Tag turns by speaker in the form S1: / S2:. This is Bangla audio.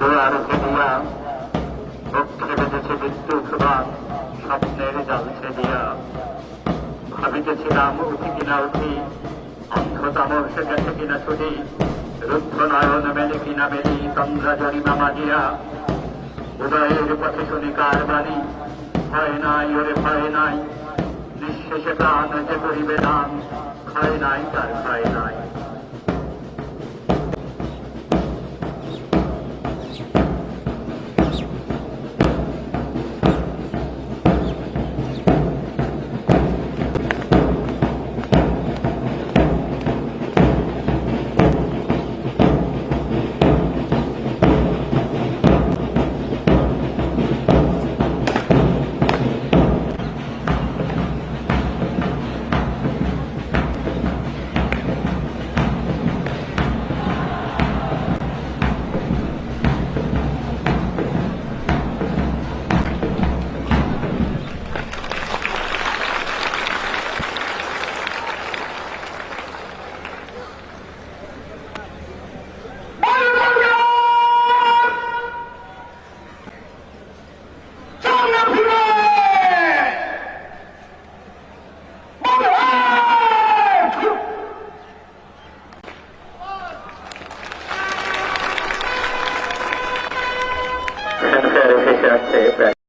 S1: দুয়ার ফেলিয়া বক্ষে বেঁধেছে বিদ্যুৎ বান স্বপ্নের জাল ছেদিয়া। ভাবিতেছিলাম উঠি কিনা উঠি, অন্ধতামস গেছে কিনা ছুটি, রুদ্ধ নয়ন মেলে কিনা মেলি তন্দ্রা জরিমা মাজিয়া। উদয়ের পথে শুনি কার বাণী, ভয় নাই ওরে ভয় নাই, নিঃশেষে প্রাণ যে করিবে দান, ক্ষয় নাই তার ক্ষয় নাই।